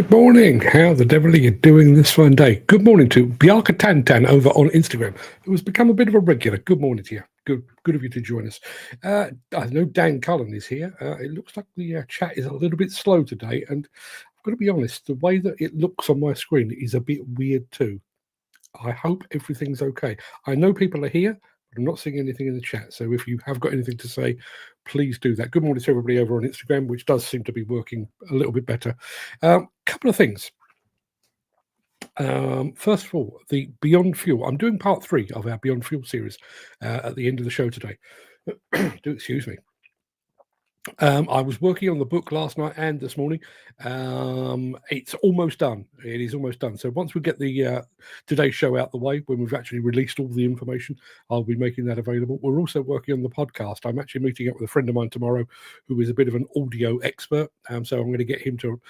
Good morning. How the devil are you doing this fine day? Good morning to Bianca Tantan over on Instagram, who has become a bit of a regular. Good morning to you. Good of you to join us. I know Dan Cullen is here. It looks like the chat is a little bit slow today, and I've got to be honest, the way that it looks on my screen is a bit weird too. I hope everything's okay. I know people are here, but I'm not seeing anything in the chat. So if you have got anything to say, please do that. Good morning to everybody over on Instagram, which does seem to be working a little bit better. Couple of things. First of all, the Beyond Fuel. I'm doing part 3 of our Beyond Fuel series at the end of the show today. Do excuse me. I was working on the book last night and this morning. It's almost done. It is almost done. So once we get the today's show out the way, when we've actually released all the information, I'll be making that available. We're also working on the podcast. I'm actually meeting up with a friend of mine tomorrow who is a bit of an audio expert. So I'm going to get him to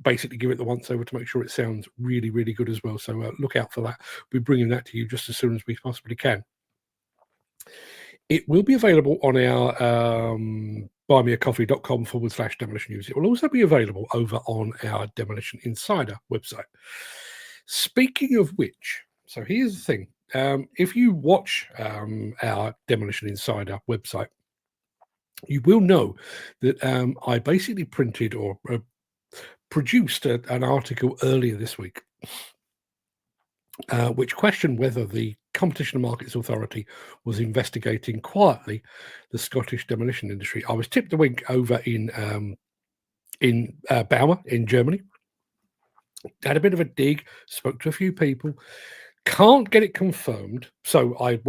basically give it the once over to make sure it sounds really, really good as well. So look out for that. We'll be bringing that to you just as soon as we possibly can. It will be available on our buymeacoffee.com/demolition news. It will also be available over on our Demolition Insider website. Speaking of which, so here's the thing. If you watch our Demolition Insider website, you will know that I basically printed or produced an article earlier this week which questioned whether the Competition and Markets Authority was investigating quietly the Scottish demolition industry. I was tipped a wink over in Bauma in Germany. Had a bit of a dig, spoke to a few people. Can't get it confirmed, so I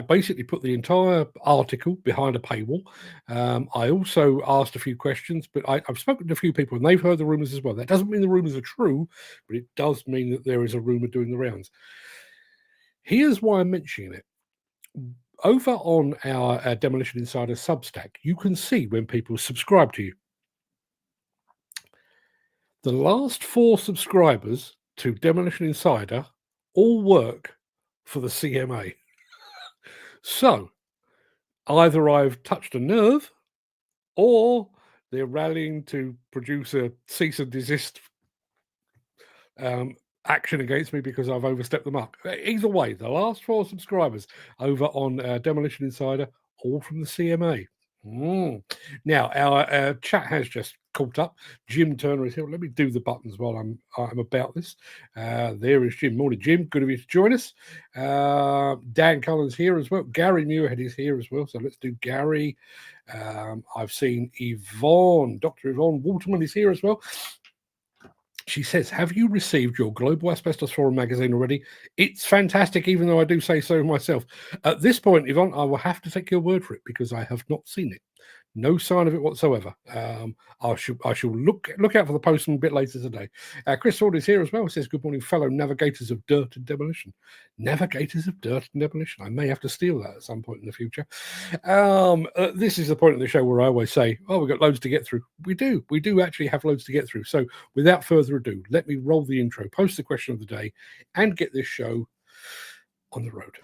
basically put the entire article behind a paywall. I also asked a few questions, but I've spoken to a few people and they've heard the rumors as well. That doesn't mean the rumors are true, but it does mean that there is a rumor doing the rounds. Here's why I'm mentioning it. Over on our Demolition Insider Substack, you can see when people subscribe to you. The last 4 subscribers to Demolition Insider all work for the CMA. So either I've touched a nerve or they're rallying to produce a cease and desist action against me because I've overstepped the mark. Either way, the last 4 subscribers over on Demolition Insider, all from the CMA. Now, our chat has just caught up. Jim Turner is here. Let me do the buttons while I'm about this. There is Jim. Morning, Jim. Good of you to join us. Dan Cullen's here as well. Gary Muirhead is here as well. So let's do Gary. I've seen Yvonne. Dr. Yvonne Waterman is here as well. She says, have you received your Global Asbestos Forum magazine already? It's fantastic, even though I do say so myself. At this point, Yvonne, I will have to take your word for it because I have not seen it. No sign of it whatsoever. I shall look out for the post a bit later today. Chris Ford is here as well. He says, good morning, fellow navigators of dirt and demolition. Navigators of dirt and demolition. I may have to steal that at some point in the future. This is the point of the show where I always say, oh, we've got loads to get through. We do actually have loads to get through. So without further ado, let me roll the intro, post the question of the day, and get this show on the road.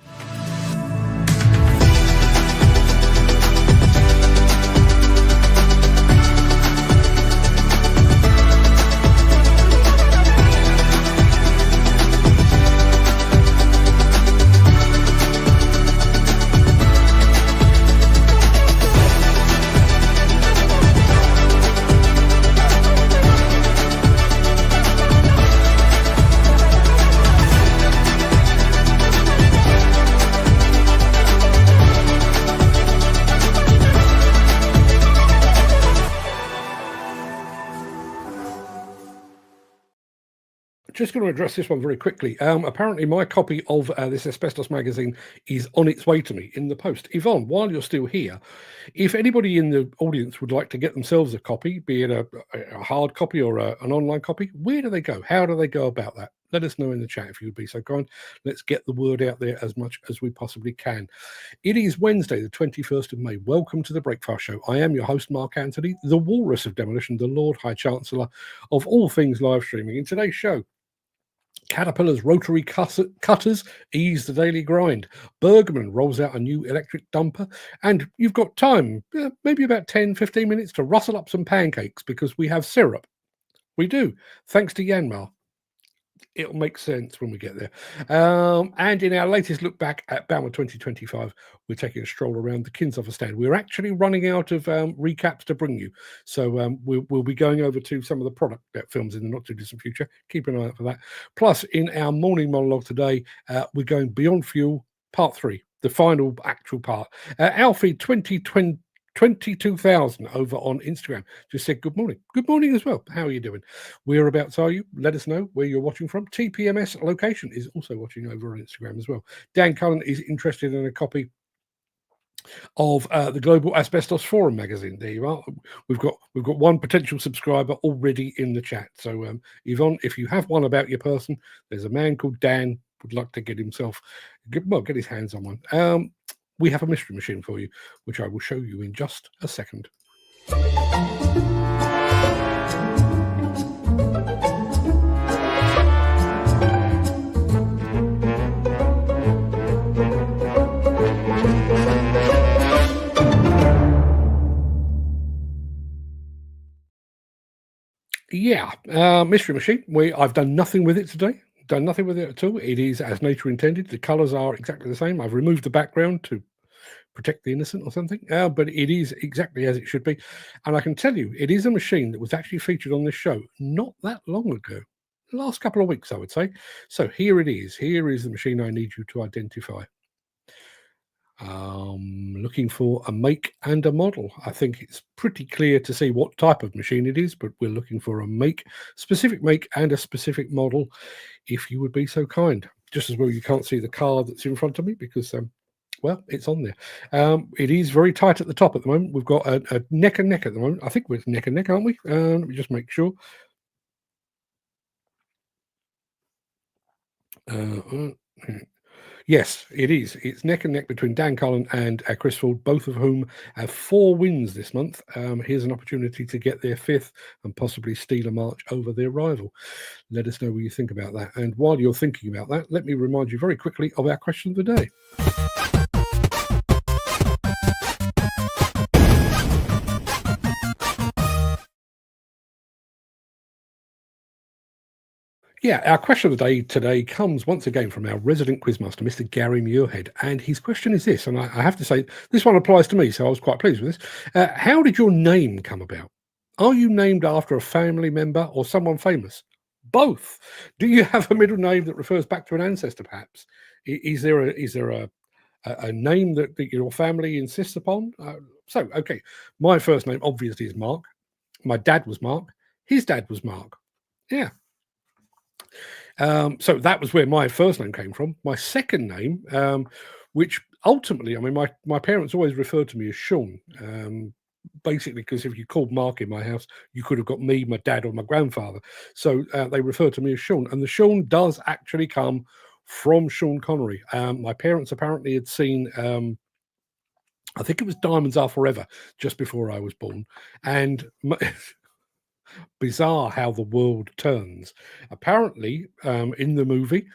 Just going to address this one very quickly. Apparently, my copy of this asbestos magazine is on its way to me in the post. Yvonne, while you're still here, if anybody in the audience would like to get themselves a copy, be it a hard copy or an online copy, where do they go? How do they go about that? Let us know in the chat if you would be so kind. Let's get the word out there as much as we possibly can. It is Wednesday, the 21st of May. Welcome to the Breakfast Show. I am your host, Mark Anthony, the Walrus of Demolition, the Lord High Chancellor of all things live streaming. In today's show, Caterpillar's rotary cutters ease the daily grind. Bergmann rolls out a new electric dumper. And you've got time, maybe about 10, 15 minutes to rustle up some pancakes because we have syrup. We do. Thanks to Yanmar. It'll make sense when we get there. And in our latest look back at Bauma 2025, we're taking a stroll around the Kinshofer stand. We're actually running out of recaps to bring you. So we'll be going over to some of the product films in the not too distant future. Keep an eye out for that. Plus, in our morning monologue today, we're going Beyond Fuel Part 3, the final actual part. Alfie 22,000 over on Instagram just said good morning. Good morning as well. How are you doing? Whereabouts are you? Let us know where you're watching from. TPMS location is also watching over on Instagram as well. Dan Cullen is interested in a copy of the Global Asbestos Forum magazine. There you are. We've got one potential subscriber already in the chat. So Yvonne, if you have one about your person, there's a man called Dan would like to get himself get his hands on one. We have a mystery machine for you, which I will show you in just a second. Yeah, mystery machine. I've done nothing with it today. Done nothing with it at all. It is as nature intended. The colours are exactly the same. I've removed the background to protect the innocent or something, but it is exactly as it should be. And I can tell you, it is a machine that was actually featured on this show not that long ago, the last couple of weeks, I would say. So here it is. Here is the machine I need you to identify. Looking for a make and a model. I think it's pretty clear to see what type of machine it is, but we're looking for a specific make and a specific model, if you would be so kind. Just as well, you can't see the card that's in front of me because, well, it's on there. It is very tight at the top at the moment. We've got a neck and neck at the moment. I think we're neck and neck, aren't we? Let me just make sure. Yes, it is. It's neck and neck between Dan Cullen and Chris Ford, both of whom have 4 wins this month. Here's an opportunity to get their 5th and possibly steal a march over their rival. Let us know what you think about that. And while you're thinking about that, let me remind you very quickly of our question of the day. Yeah, our question of the day today comes once again from our resident quizmaster, Mr. Gary Muirhead. And his question is this, and I have to say, this one applies to me, so I was quite pleased with this. How did your name come about? Are you named after a family member or someone famous? Both. Do you have a middle name that refers back to an ancestor, perhaps? Is there a name that your family insists upon? Okay, my first name obviously is Mark. My dad was Mark. His dad was Mark. Yeah. So that was where my first name came from. My second name, which ultimately, I mean, my parents always referred to me as Sean, basically because if you called Mark in my house, you could have got me, my dad, or my grandfather. So they referred to me as Sean, and the Sean does actually come from Sean Connery. My parents apparently had seen, I think it was Diamonds Are Forever, just before I was born, and bizarre how the world turns. Apparently, in the movie,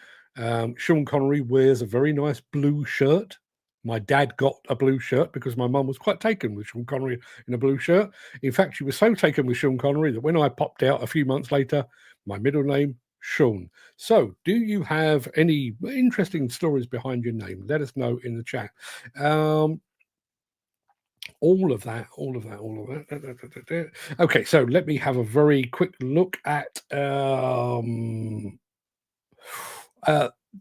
Sean Connery wears a very nice blue shirt. My dad got a blue shirt because my mum was quite taken with Sean Connery in a blue shirt. In fact, she was so taken with Sean Connery that when I popped out a few months later, my middle name, Sean. So, do you have any interesting stories behind your name? Let us know in the chat. All of that. Okay, so let me have a very quick look at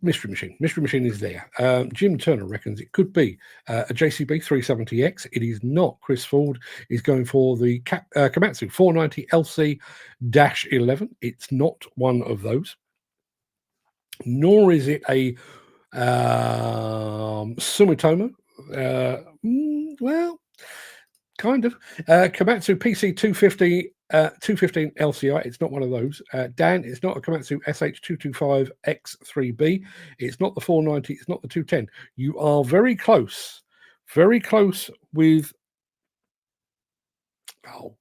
Mystery Machine. Mystery Machine is there. Jim Turner reckons it could be a JCB 370X. It is not. Chris Ford is going for the Komatsu 490 LC-11. It's not one of those. Nor is it a Sumitomo. Well, kind of. Komatsu PC 250, 215 LCI. It's not one of those. Dan, it's not a Komatsu SH225X3B. It's not the 490. It's not the 210. You are very close. Very close with. Oh,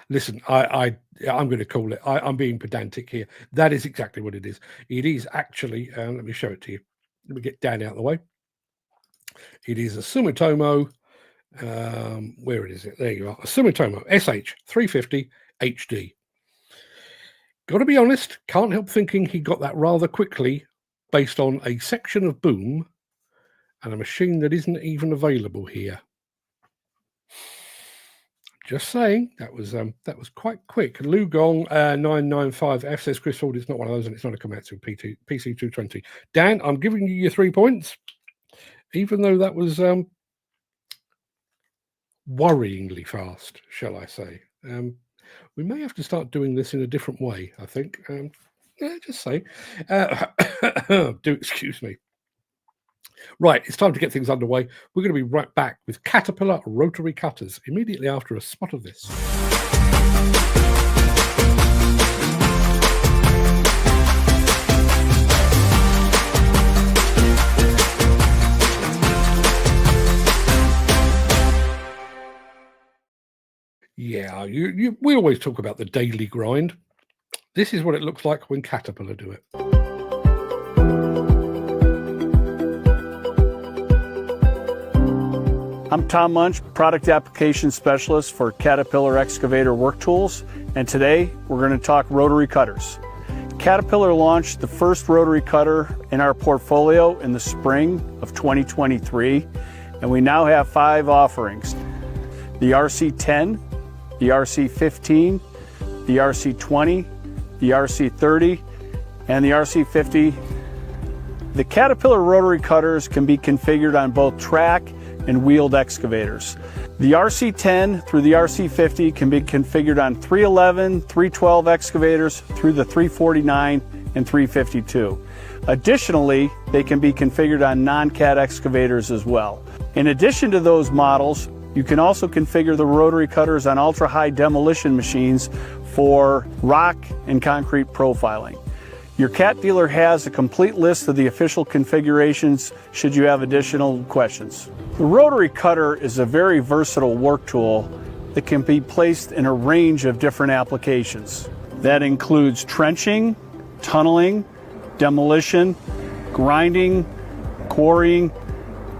listen, I'm going to call it. I'm being pedantic here. That is exactly what it is. It is actually. Let me show it to you. Let me get Dan out of the way. It is a Sumitomo. Where is it? There you are. A Sumitomo SH350 HD. Got to be honest, can't help thinking he got that rather quickly based on a section of boom and a machine that isn't even available here. Just saying, that was quite quick. Lugong 995F says Chris Ford, it's not one of those, and it's not a Komatsu PC220. Dan, I'm giving you your 3 points, even though that was worryingly fast, shall I say. We may have to start doing this in a different way, I think. Just say. Do excuse me. Right, it's time to get things underway. We're going to be right back with Caterpillar rotary cutters immediately after a spot of this. Yeah, we always talk about the daily grind. This is what it looks like when Caterpillar do it. I'm Tom Munch, Product Application Specialist for Caterpillar Excavator Work Tools, and today we're going to talk rotary cutters. Caterpillar launched the first rotary cutter in our portfolio in the spring of 2023, and we now have 5 offerings. The RC10, the RC15, the RC20, the RC30, and the RC50. The Caterpillar rotary cutters can be configured on both track and wheeled excavators. The RC10 through the RC50 can be configured on 311, 312 excavators through the 349 and 352. Additionally, they can be configured on non-cat excavators as well. In addition to those models, you can also configure the rotary cutters on ultra-high demolition machines for rock and concrete profiling. Your CAT dealer has a complete list of the official configurations should you have additional questions. The rotary cutter is a very versatile work tool that can be placed in a range of different applications. That includes trenching, tunneling, demolition, grinding, quarrying,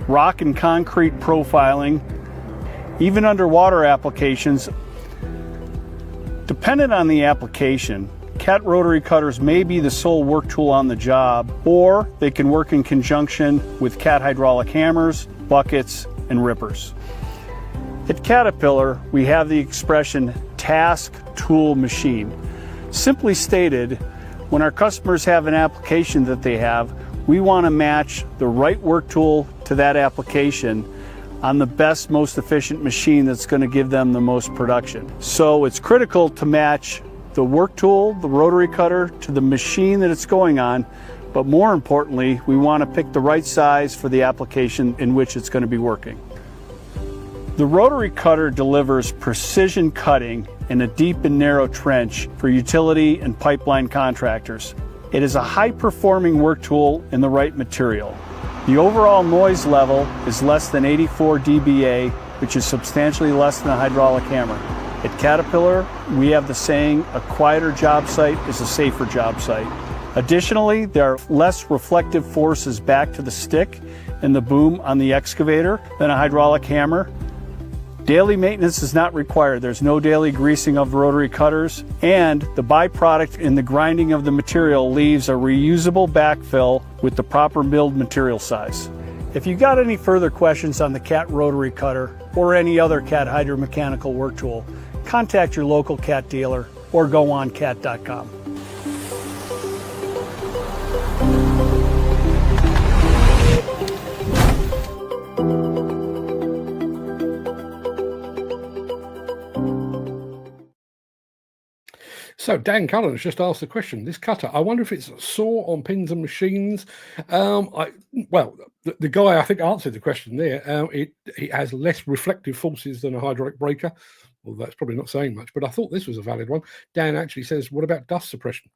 rock and concrete profiling, even underwater applications. Dependent on the application, CAT rotary cutters may be the sole work tool on the job, or they can work in conjunction with CAT hydraulic hammers, buckets, and rippers. At Caterpillar, we have the expression task, tool, machine. Simply stated, when our customers have an application that they have, we want to match the right work tool to that application on the best, most efficient machine that's going to give them the most production. So it's critical to match the work tool, the rotary cutter, to the machine that it's going on, but more importantly, we want to pick the right size for the application in which it's going to be working. The rotary cutter delivers precision cutting in a deep and narrow trench for utility and pipeline contractors. It is a high-performing work tool in the right material. The overall noise level is less than 84 dBA, which is substantially less than a hydraulic hammer. At Caterpillar, we have the saying, a quieter job site is a safer job site. Additionally, there are less reflective forces back to the stick and the boom on the excavator than a hydraulic hammer. Daily maintenance is not required. There's no daily greasing of rotary cutters, and the byproduct in the grinding of the material leaves a reusable backfill with the proper milled material size. If you got any further questions on the CAT rotary cutter or any other CAT hydromechanical work tool, contact your local CAT dealer or go on cat.com. So Dan Cullen has just asked the question, this cutter, I wonder if it's sore on pins and machines. The guy I think answered the question there. It has less reflective forces than a hydraulic breaker. Well, that's probably not saying much, but I thought this was a valid one. Dan actually says, what about dust suppression?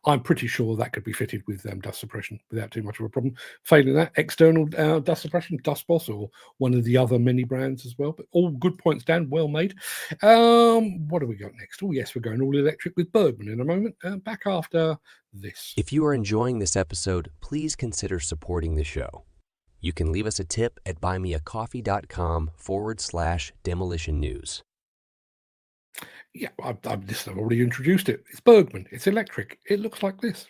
I'm pretty sure that could be fitted with dust suppression without too much of a problem. Failing that, external dust suppression, Dust Boss, or one of the other many brands as well. But all good points, Dan, well made. What do we got next? Oh, yes, we're going all electric with Bergmann in a moment. Back after this. If you are enjoying this episode, please consider supporting the show. You can leave us a tip at buymeacoffee.com/demolition news. Yeah, I've already introduced it. It's Bergmann. It's electric. It looks like this.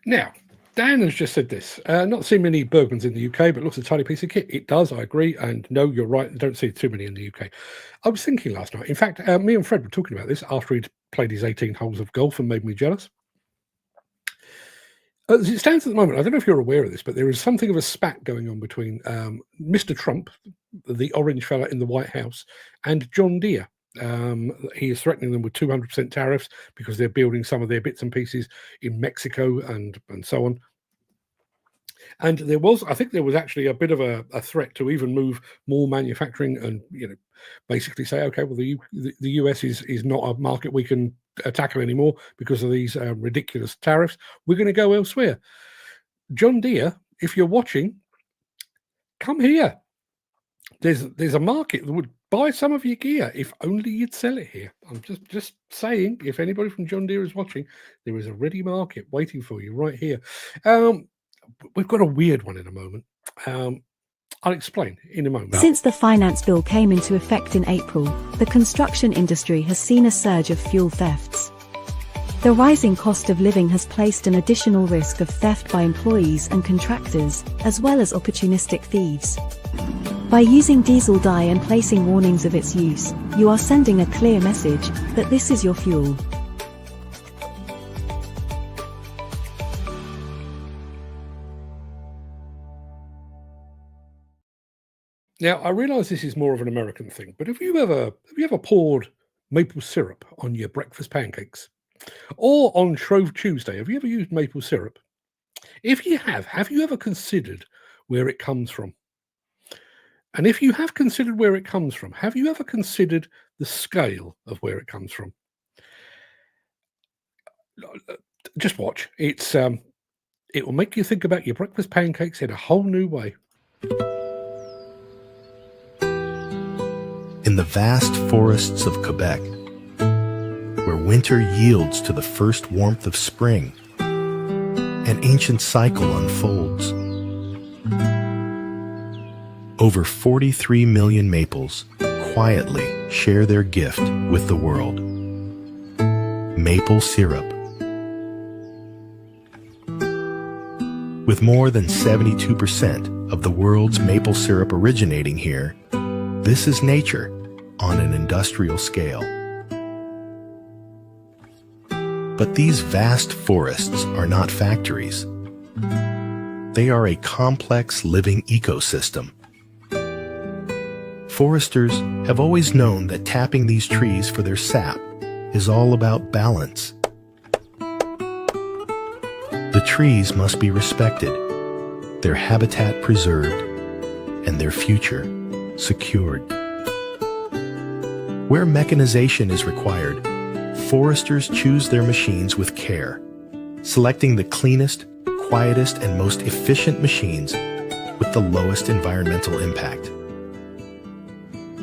Now, Dan has just said this. Not seen many Bergmanns in the UK, but looks a tiny piece of kit. It does, I agree. And no, you're right. Don't see too many in the UK. I was thinking last night. In fact, me and Fred were talking about this after he'd played his 18 holes of golf and made me jealous. As it stands at the moment, I don't know if you're aware of this, but there is something of a spat going on between Mr. Trump, the orange fella in the White House, and John Deere. He is threatening them with 200% tariffs because they're building some of their bits and pieces in Mexico and so on. And I think there was actually a bit of a threat to even move more manufacturing and, basically say, okay, well, the US is not a market we can tackle anymore because of these ridiculous tariffs. We're going to go elsewhere. John Deere, if you're watching, come here. There's a market that would buy some of your gear if only you'd sell it here. I'm just saying, if anybody from John Deere is watching, there is a ready market waiting for you right here. We've got a weird one in a moment. I'll explain in a moment. Since the finance bill came into effect in April, the construction industry has seen a surge of fuel thefts. The rising cost of living has placed an additional risk of theft by employees and contractors, as well as opportunistic thieves. By using diesel dye and placing warnings of its use, you are sending a clear message that this is your fuel. Now, I realise this is more of an American thing, but have you ever poured maple syrup on your breakfast pancakes? Or on Shrove Tuesday, have you ever used maple syrup? If you have you ever considered where it comes from? And if you have considered where it comes from, have you ever considered the scale of where it comes from? Just watch. It will make you think about your breakfast pancakes in a whole new way. In the vast forests of Quebec, where winter yields to the first warmth of spring, an ancient cycle unfolds. Over 43 million maples quietly share their gift with the world. Maple syrup. With more than 72% of the world's maple syrup originating here, this is nature on an industrial scale. But these vast forests are not factories. They are a complex living ecosystem. Foresters have always known that tapping these trees for their sap is all about balance. The trees must be respected, their habitat preserved, and their future secured. Where mechanization is required, foresters choose their machines with care, selecting the cleanest, quietest, and most efficient machines with the lowest environmental impact.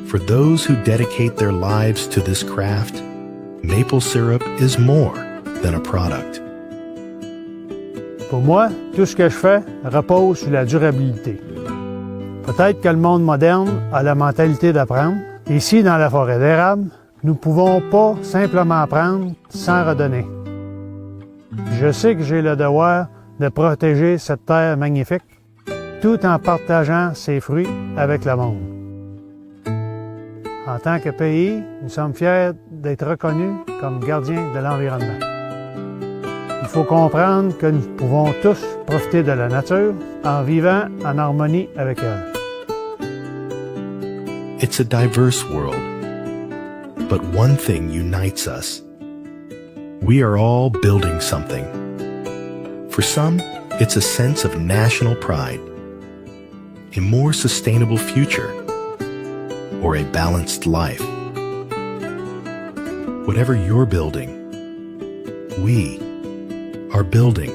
For those who dedicate their lives to this craft, maple syrup is more than a product. Pour moi, tout ce que je fais repose sur la durabilité. Peut-être que le monde moderne a la mentalité d'apprendre. Ici, dans la forêt d'érable, nous ne pouvons pas simplement apprendre sans redonner. Je sais que j'ai le devoir de protéger cette terre magnifique, tout en partageant ses fruits avec le monde. En tant que pays, nous sommes fiers d'être reconnus comme gardiens de l'environnement. Il faut comprendre que nous pouvons tous profiter de la nature en vivant en harmonie avec elle. It's a diverse world, but one thing unites us. We are all building something. For some, it's a sense of national pride, a more sustainable future, or a balanced life. Whatever you're building, we are building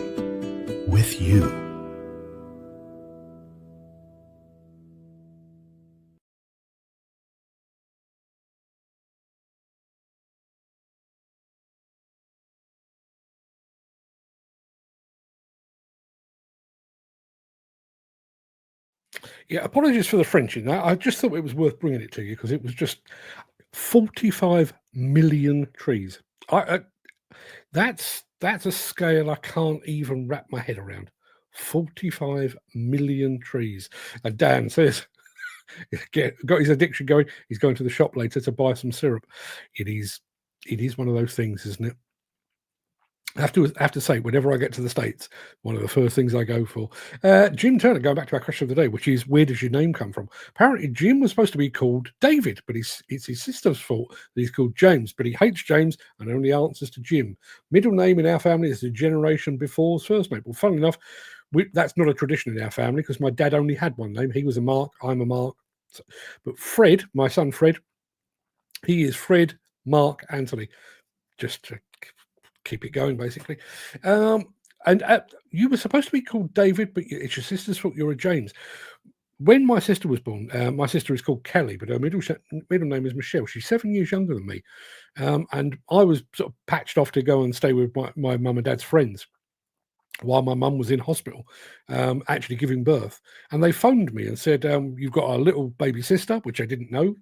with you. Yeah, apologies for the French in that. I just thought it was worth bringing it to you because it was just 45 million trees. That's a scale I can't even wrap my head around. 45 million trees. And Dan says, got his addiction going. He's going to the shop later to buy some syrup. It is one of those things, isn't it? I have to say, whenever I get to the States, one of the first things I go for. Jim Turner, going back to our question of the day, which is, where does your name come from? Apparently, Jim was supposed to be called David, but it's his sister's fault that he's called James, but he hates James and only answers to Jim. Middle name in our family is the generation before his first name. Well, funnily enough, that's not a tradition in our family because my dad only had one name. He was a Mark, I'm a Mark. But Fred, my son Fred, he is Fred Mark Anthony. Just to keep it going, basically. And you were supposed to be called David, but it's your sister's fault you're a James. When my sister was born, my sister is called Kelly, but her middle name is Michelle. She's 7 years younger than me. And I was sort of patched off to go and stay with my mum and dad's friends while my mum was in hospital, actually giving birth. And they phoned me and said, you've got a little baby sister, which I didn't know.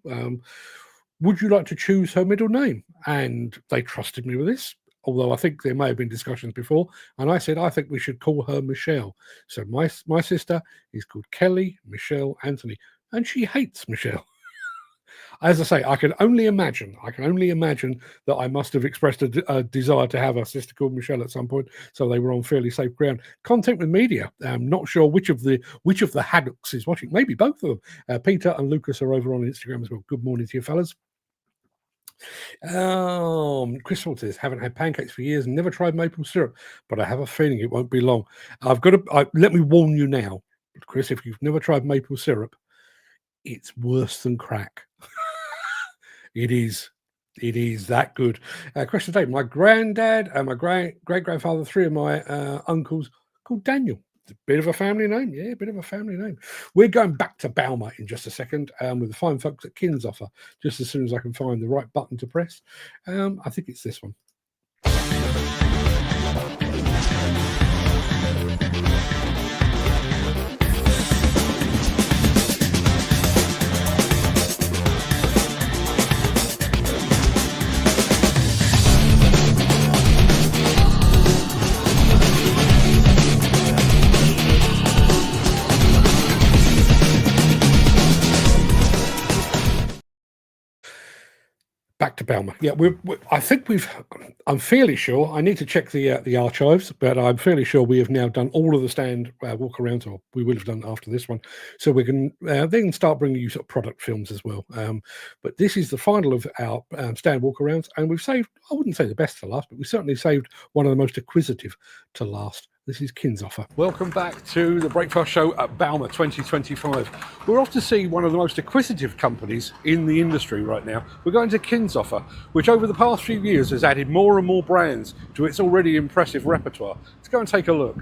Would you like to choose her middle name? And they trusted me with this, although I think there may have been discussions before. And I said, I think we should call her Michelle. So my sister is called Kelly Michelle Anthony, and she hates Michelle. As I say, I can only imagine that I must have expressed a desire to have a sister called Michelle at some point, so they were on fairly safe ground. Content with media. I'm not sure which of the Haddocks is watching. Maybe both of them. Peter and Lucas are over on Instagram as well. Good morning to you, fellas. Chris says, haven't had pancakes for years and never tried maple syrup, but I have a feeling it won't be long. Let me warn you now, Chris, if you've never tried maple syrup, it's worse than crack. It is that good. Question today, my granddad and my great-grandfather, three of my uncles called Daniel. It's a bit of a family name. Yeah, a bit of a family name. We're going back to Bauma in just a second with the fine folks at Kinshofer, just as soon as I can find the right button to press. I think it's this one. Back to Bauma. Yeah, I'm fairly sure, I need to check the archives, but I'm fairly sure we have now done all of the stand walk-arounds, or we will have done after this one. So we can then start bringing you sort of product films as well. But this is the final of our stand walk-arounds, and we've saved, I wouldn't say the best to last, but we certainly saved one of the most acquisitive to last. This is Kinshofer. Welcome back to the Breakfast Show at Bauma 2025. We're off to see one of the most acquisitive companies in the industry right now. We're going to Kinshofer, which over the past few years has added more and more brands to its already impressive repertoire. Let's go and take a look.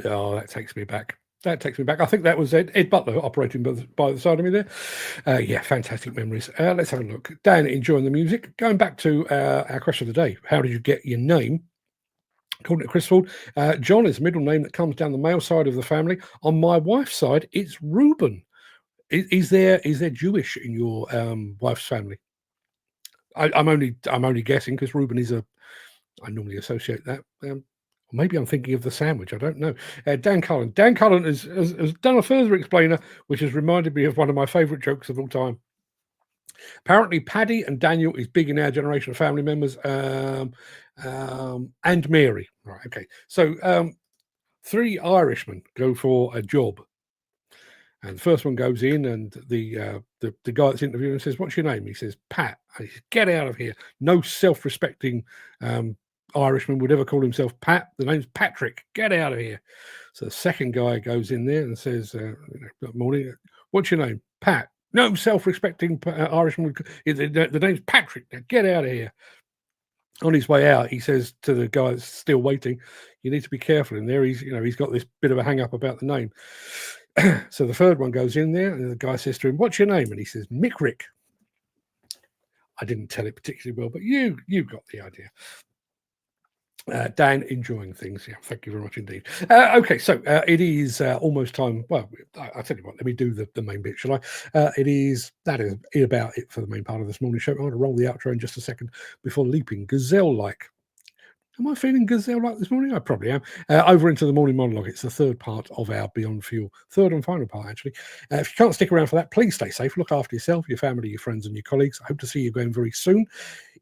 Oh, that takes me back. That takes me back. I think that was Ed Butler operating by the side of me there. Yeah, fantastic memories. Let's have a look. Dan, enjoying the music. Going back to our question of the day. How did you get your name? According to Chris Ford, John is a middle name that comes down the male side of the family. On my wife's side, it's Reuben. Is there Jewish in your wife's family? I'm only guessing because Reuben is I normally associate that. Maybe I'm thinking of the sandwich. I don't know. Dan Cullen. Dan Cullen has done a further explainer, which has reminded me of one of my favourite jokes of all time. Apparently, Paddy and Daniel is big in our generation of family members, and Mary. Right. Okay. So 3 Irishmen go for a job, and the first one goes in, and the guy that's interviewing says, "What's your name?" He says, "Pat." And he says, "Get out of here! No self-respecting Irishman would ever call himself Pat. The name's Patrick. Get out of here." So the second guy goes in there and says, "Good morning. What's your name?" "Pat." "No self-respecting Irishman would. The name's Patrick. Now get out of here." On his way out, he says to the guy that's still waiting, "You need to be careful in there. He's got this bit of a hang up about the name." So the third one goes in there, and the guy says to him, "What's your name?" And he says, "Mickrick." I didn't tell it particularly well, but you got the idea. Dan, enjoying things. Yeah, thank you very much indeed. Okay, so it is almost time. Well, I'll tell you what, let me do the main bit, shall I? That is about it for the main part of this morning show. I'm going to roll the outro in just a second before leaping gazelle-like. Am I feeling gazelle-like this morning? I probably am. Over into the morning monologue. It's the third part of our Beyond Fuel. Third and final part, actually. If you can't stick around for that, please stay safe. Look after yourself, your family, your friends, and your colleagues. I hope to see you again very soon.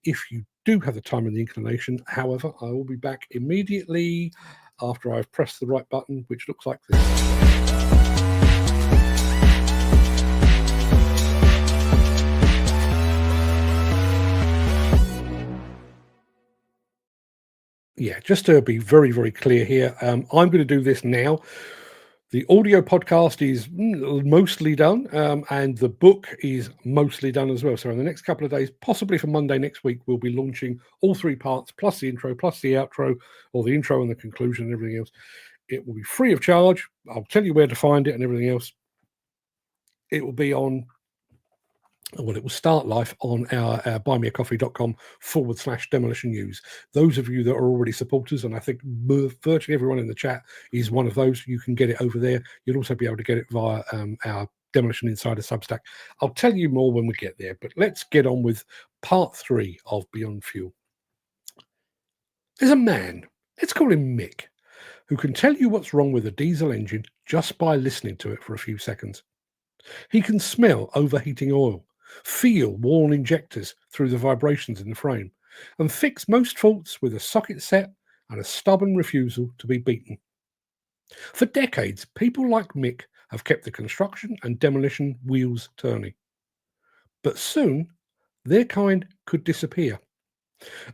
If you do have the time and the inclination, however, I will be back immediately after I've pressed the right button, which looks like this. Yeah, just to be very, very clear here, I'm going to do this now. The audio podcast is mostly done, and the book is mostly done as well. So in the next couple of days, possibly for Monday next week, we'll be launching all 3 parts, plus the intro, plus the outro, or the intro and the conclusion and everything else. It will be free of charge. I'll tell you where to find it and everything else. It will be on... Well, it will start life on our buymeacoffee.com/demolition news. Those of you that are already supporters, and I think virtually everyone in the chat is one of those, you can get it over there. You'll also be able to get it via our Demolition Insider Substack. I'll tell you more when we get there, but let's get on with part 3 of Beyond Fuel. There's a man, let's call him Mick, who can tell you what's wrong with a diesel engine just by listening to it for a few seconds. He can smell overheating oil, feel worn injectors through the vibrations in the frame, and fix most faults with a socket set and a stubborn refusal to be beaten. For decades, people like Mick have kept the construction and demolition wheels turning. But soon, their kind could disappear.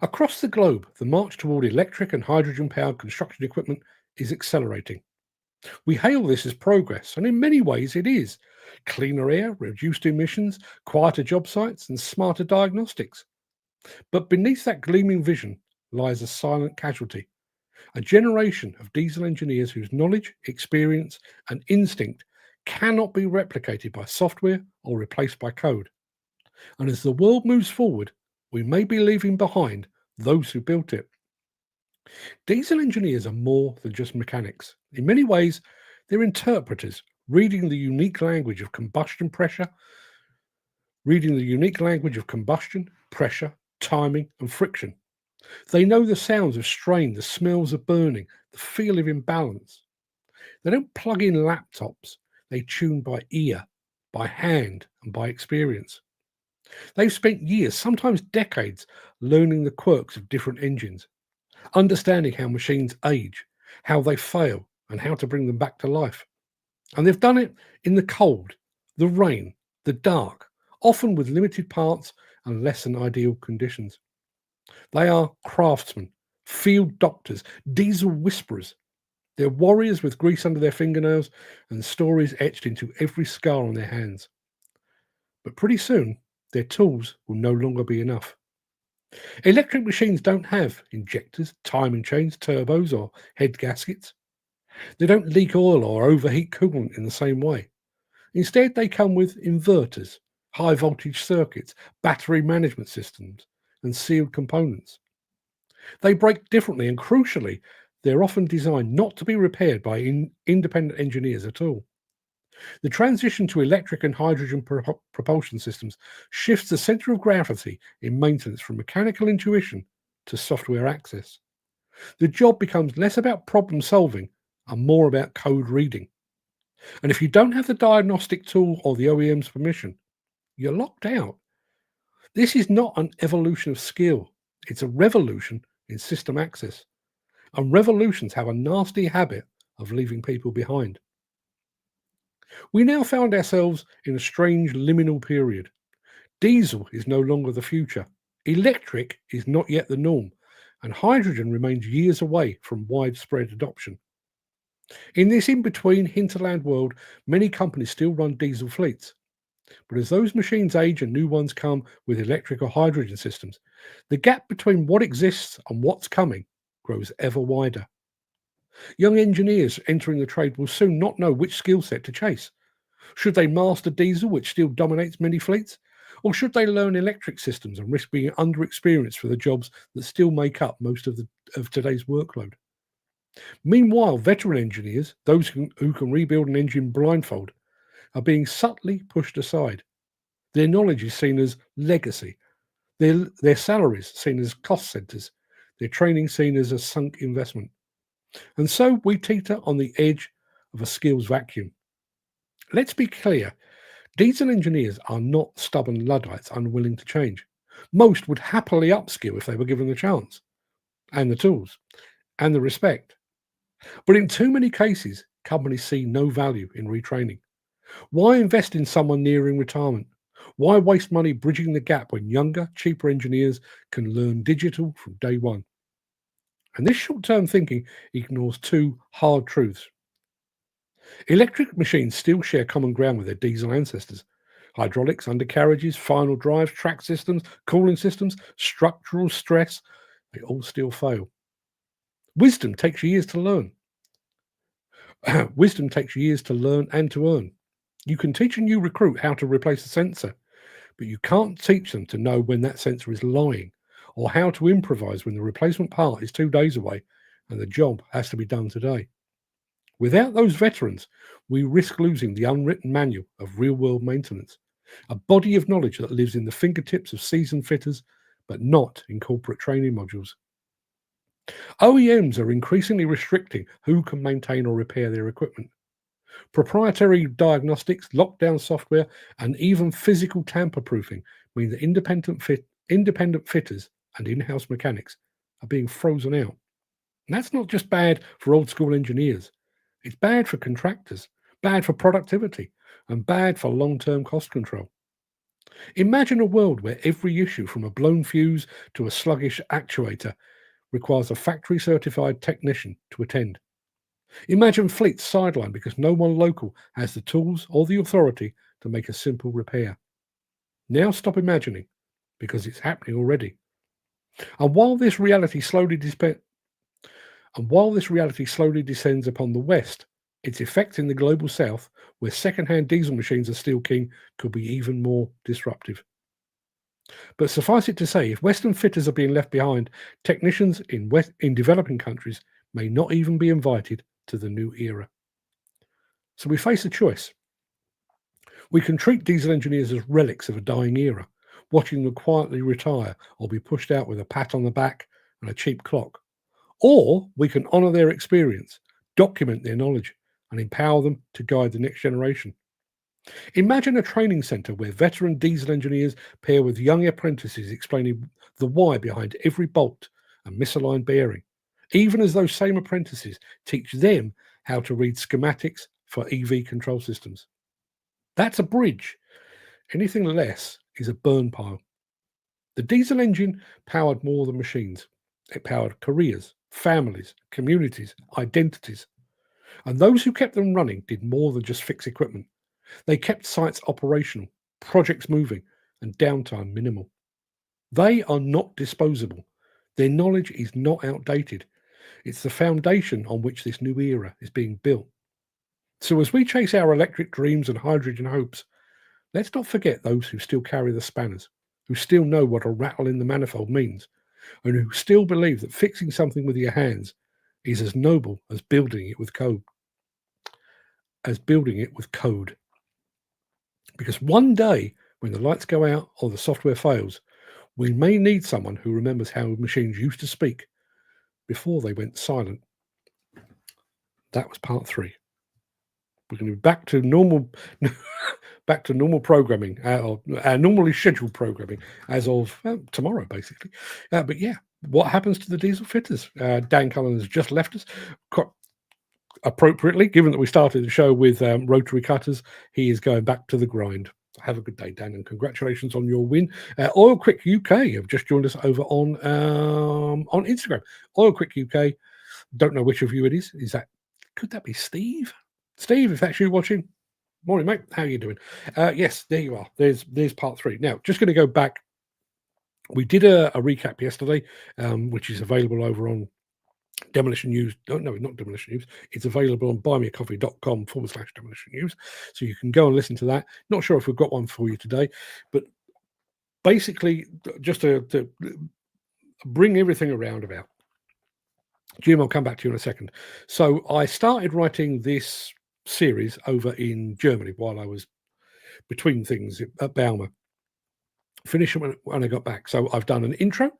Across the globe, the march toward electric and hydrogen-powered construction equipment is accelerating. We hail this as progress, and in many ways it is. Cleaner air, reduced emissions, quieter job sites, and smarter diagnostics. But beneath that gleaming vision lies a silent casualty. A generation of diesel engineers whose knowledge, experience, and instinct cannot be replicated by software or replaced by code. And as the world moves forward, we may be leaving behind those who built it. Diesel engineers are more than just mechanics. In many ways, they're interpreters, reading the unique language of combustion, pressure, timing, and friction. They know the sounds of strain, the smells of burning, the feel of imbalance. They don't plug in laptops. They tune by ear, by hand, and by experience. They've spent years, sometimes decades, learning the quirks of different engines, understanding how machines age, how they fail, and how to bring them back to life. And they've done it in the cold, the rain, the dark, often with limited parts and less than ideal conditions. They are craftsmen, field doctors, diesel whisperers. They're warriors with grease under their fingernails and stories etched into every scar on their hands. But pretty soon, their tools will no longer be enough. Electric machines don't have injectors, timing chains, turbos, or head gaskets. They don't leak oil or overheat coolant in the same way. Instead, they come with inverters, high voltage circuits, battery management systems, and sealed components. They break differently, and crucially, they're often designed not to be repaired by independent engineers at all. The transition to electric and hydrogen propulsion systems shifts the center of gravity in maintenance from mechanical intuition to software access. The job becomes less about problem solving and more about code reading. And if you don't have the diagnostic tool or the OEM's permission, you're locked out. This is not an evolution of skill, it's a revolution in system access. And revolutions have a nasty habit of leaving people behind. We now found ourselves in a strange liminal period. Diesel is no longer the future, electric is not yet the norm, and hydrogen remains years away from widespread adoption. In this in-between hinterland world, many companies still run diesel fleets. But as those machines age and new ones come with electric or hydrogen systems, the gap between what exists and what's coming grows ever wider. Young engineers entering the trade will soon not know which skill set to chase. Should they master diesel, which still dominates many fleets? Or should they learn electric systems and risk being underexperienced for the jobs that still make up most of today's workload? Meanwhile, veteran engineers, those who can rebuild an engine blindfold, are being subtly pushed aside. Their knowledge is seen as legacy, their salaries seen as cost centres, their training seen as a sunk investment. And so we teeter on the edge of a skills vacuum. Let's be clear, diesel engineers are not stubborn Luddites unwilling to change. Most would happily upskill if they were given the chance, and the tools, and the respect. But in too many cases, companies see no value in retraining. Why invest in someone nearing retirement? Why waste money bridging the gap when younger, cheaper engineers can learn digital from day one? And this short-term thinking ignores two hard truths. Electric machines still share common ground with their diesel ancestors. Hydraulics, undercarriages, final drives, track systems, cooling systems, structural stress, they all still fail. Wisdom takes years to learn. Wisdom takes years to learn and to earn. You can teach a new recruit how to replace a sensor, but you can't teach them to know when that sensor is lying, or how to improvise when the replacement part is 2 days away and the job has to be done today. Without those veterans, we risk losing the unwritten manual of real-world maintenance, a body of knowledge that lives in the fingertips of seasoned fitters, but not in corporate training modules. OEMs are increasingly restricting who can maintain or repair their equipment. Proprietary diagnostics, lockdown software, and even physical tamper-proofing mean that independent fitters and in-house mechanics are being frozen out. And that's not just bad for old-school engineers. It's bad for contractors, bad for productivity, and bad for long-term cost control. Imagine a world where every issue, from a blown fuse to a sluggish actuator, requires a factory-certified technician to attend. Imagine fleets sidelined because no one local has the tools or the authority to make a simple repair. Now stop imagining, because it's happening already. And while this reality slowly descends upon the West, its effect in the global South, where second-hand diesel machines are still king, could be even more disruptive. But suffice it to say, if Western fitters are being left behind, technicians in developing countries may not even be invited to the new era. So we face a choice. We can treat diesel engineers as relics of a dying era, watching them quietly retire or be pushed out with a pat on the back and a cheap clock. Or we can honour their experience, document their knowledge, and empower them to guide the next generation. Imagine a training centre where veteran diesel engineers pair with young apprentices explaining the why behind every bolt and misaligned bearing, even as those same apprentices teach them how to read schematics for EV control systems. That's a bridge. Anything less is a burn pile. The diesel engine powered more than machines. It powered careers, families, communities, identities. And those who kept them running did more than just fix equipment. They kept sites operational, projects moving, and downtime minimal. They are not disposable. Their knowledge is not outdated. It's the foundation on which this new era is being built. So as we chase our electric dreams and hydrogen hopes, let's not forget those who still carry the spanners, who still know what a rattle in the manifold means, and who still believe that fixing something with your hands is as noble as building it with code. Because one day, when the lights go out or the software fails, we may need someone who remembers how machines used to speak before they went silent. That was part 3. We're going to be back to normal programming, or normally scheduled programming as of tomorrow, basically. But yeah, what happens to the diesel fitters? Dan Cullen has just left us. Appropriately, given that we started the show with rotary cutters, he is going back to the grind. Have a good day, Dan, and congratulations on your win. Oil Quick UK have just joined us over on Instagram. Oil Quick UK. Don't know which of you it is. Could that be Steve? Steve, if that's you watching, morning, mate. How are you doing? Yes, there you are. There's part 3. Now, just going to go back. We did a recap yesterday, which is available over on Demolition News. No, not Demolition News. It's available on buymeacoffee.com/Demolition News. So you can go and listen to that. Not sure if we've got one for you today, but basically, just to bring everything around about. Jim, I'll come back to you in a second. So I started writing this series over in Germany while I was between things at Bauma. Finished when I got back. So I've done an intro.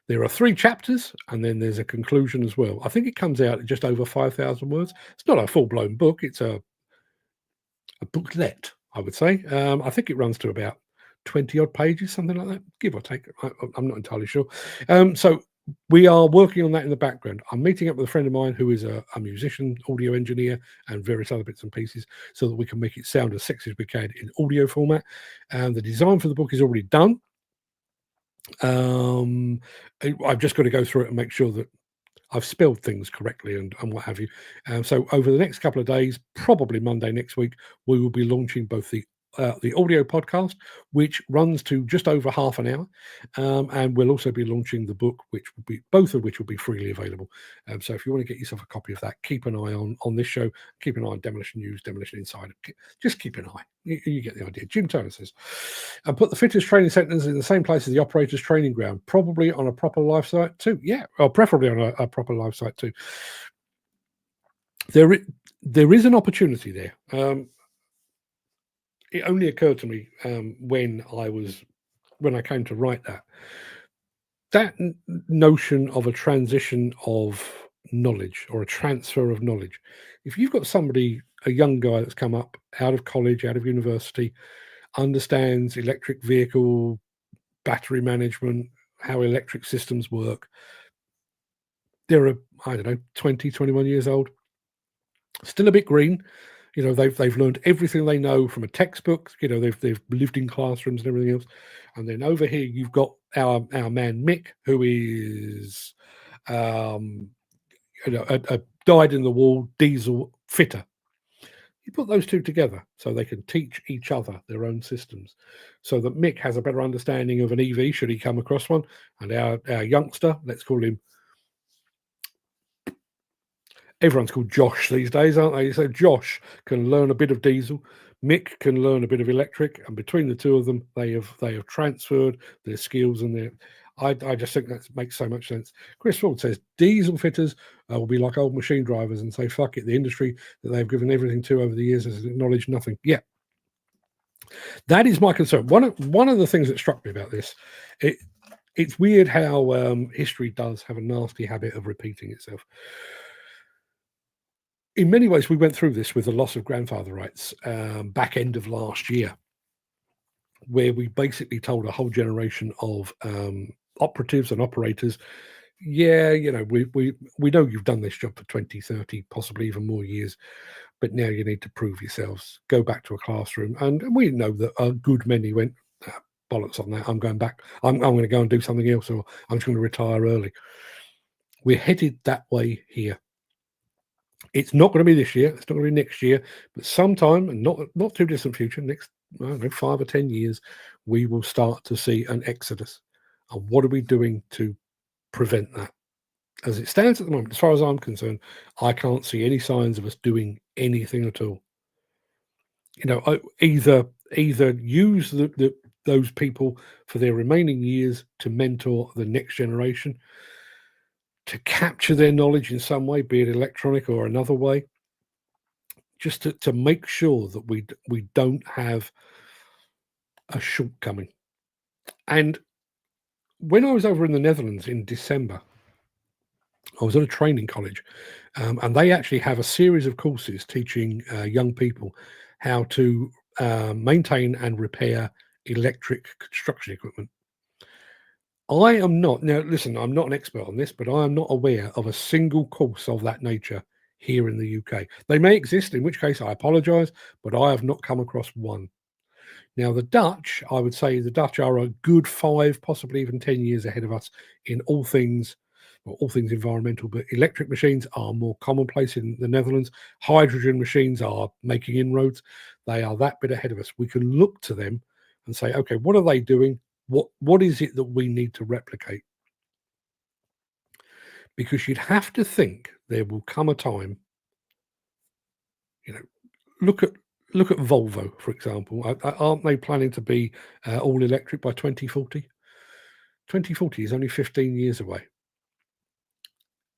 There are 3 chapters, and then there's a conclusion as well. I think it comes out at just over 5,000 words. It's not a full-blown book. It's a booklet, I would say. I think it runs to about 20-odd pages, something like that, give or take. I'm not entirely sure. So we are working on that in the background. I'm meeting up with a friend of mine who is a musician, audio engineer, and various other bits and pieces so that we can make it sound as sexy as we can in audio format. And the design for the book is already done. I've just got to go through it and make sure that I've spelled things correctly and what have you. So over the next couple of days, probably Monday next week, we will be launching both the audio podcast, which runs to just over half an hour, and we'll also be launching the book, both of which will be freely available. So if you want to get yourself a copy of that, keep an eye on this show, keep an eye on Demolition News, Demolition Insider. Just keep an eye. You get the idea. Jim Turner says, and put the fitters training centres in the same place as the operators training ground, probably on a proper live site too. Yeah, or preferably on a proper live site too. There is an opportunity there. It only occurred to me when I came to write that notion of a transition of knowledge or a transfer of knowledge. If you've got somebody, a young guy that's come up out of college, out of university, understands electric vehicle, battery management, how electric systems work, they're 20, 21 years old, still a bit green. They've learned everything they know from a textbook. They've lived in classrooms and everything else. And then over here you've got our man Mick, who is a dyed-in-the-wall diesel fitter. You put those two together so they can teach each other their own systems, so that Mick has a better understanding of an EV should he come across one, and our youngster, let's call him. Everyone's called Josh these days, aren't they? So Josh can learn a bit of diesel, Mick can learn a bit of electric, and between the two of them, they have transferred their skills and their. I just think that makes so much sense. Chris Ford says diesel fitters will be like old machine drivers and say fuck it. The industry that they've given everything to over the years has acknowledged nothing. Yeah, that is my concern. One of the things that struck me about this, it's weird how history does have a nasty habit of repeating itself. In many ways, we went through this with the loss of grandfather rights back end of last year, where we basically told a whole generation of operatives and operators, we know you've done this job for 20, 30, possibly even more years, but now you need to prove yourselves. Go back to a classroom. And we know that a good many went, bollocks on that, I'm going back. I'm going to go and do something else, or I'm just going to retire early. We're headed that way here. It's not going to be this year. It's not going to be next year, but sometime, and not too distant future, next 5 or 10 years, we will start to see an exodus. And what are we doing to prevent that? as it stands at the moment, as far as I'm concerned, I can't see any signs of us doing anything at all. Either use those people for their remaining years to mentor the next generation, to capture their knowledge in some way, be it electronic or another way, just to make sure that we don't have a shortcoming. And when I was over in the Netherlands in December, I was at a training college, and they actually have a series of courses teaching young people how to maintain and repair electric construction equipment. I am not, now listen, I'm not an expert on this, but I am not aware of a single course of that nature here in the UK. They may exist, in which case I apologise, but I have not come across one. Now, the Dutch, I would say the Dutch are a good 5, possibly even 10 years ahead of us in all things environmental, but electric machines are more commonplace in the Netherlands. Hydrogen machines are making inroads. They are that bit ahead of us. We can look to them and say, okay, what are they doing? What is it that we need to replicate? Because you'd have to think there will come a time, look at Volvo, for example. Aren't they planning to be all electric by 2040? 2040 is only 15 years away.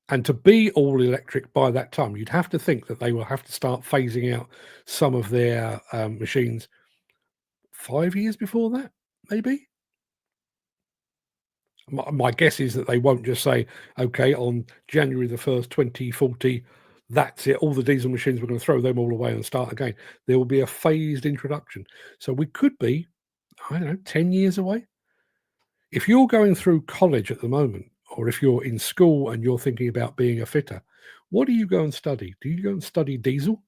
And to be all electric by that time, you'd have to think that they will have to start phasing out some of their machines 5 years before that, maybe. My guess is that they won't just say, okay, on January the 1st, 2040, that's it. All the diesel machines, we're going to throw them all away and start again. There will be a phased introduction. So we could be, 10 years away. If you're going through college at the moment, or if you're in school and you're thinking about being a fitter, what do you go and study? Do you go and study diesel,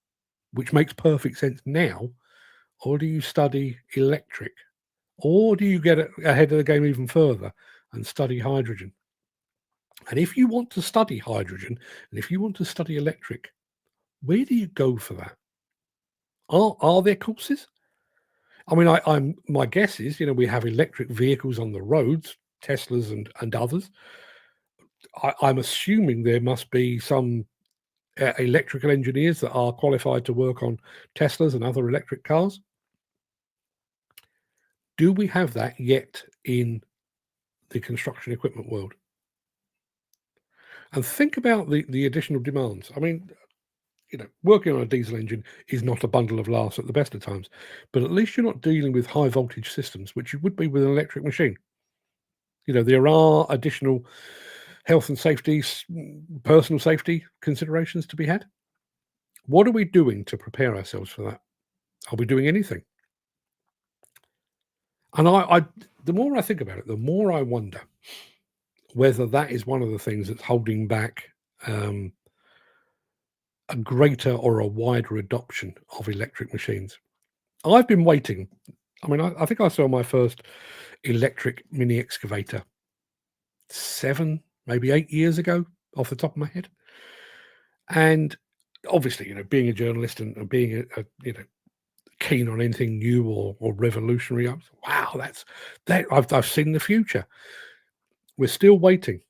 which makes perfect sense now, or do you study electric? Or do you get ahead of the game even further and study hydrogen? And if you want to study hydrogen, and if you want to study electric, where do you go for that? Are there courses? I mean, my guess is, we have electric vehicles on the roads, Teslas and others. I'm assuming there must be some electrical engineers that are qualified to work on Teslas and other electric cars. Do we have that yet in the construction equipment world? And think about the additional demands. I mean, working on a diesel engine is not a bundle of laughs at the best of times, but at least you're not dealing with high voltage systems, which you would be with an electric machine. There are additional health and safety, personal safety considerations to be had. What are we doing to prepare ourselves for that? Are we doing anything? And the more I think about it, the more I wonder whether that is one of the things that's holding back a greater or a wider adoption of electric machines. I've been waiting. I mean, I think I saw my first electric mini excavator 7, maybe 8 years ago, off the top of my head. And obviously, being a journalist and being a keen on anything new or revolutionary, wow, I've seen the future. We're still waiting.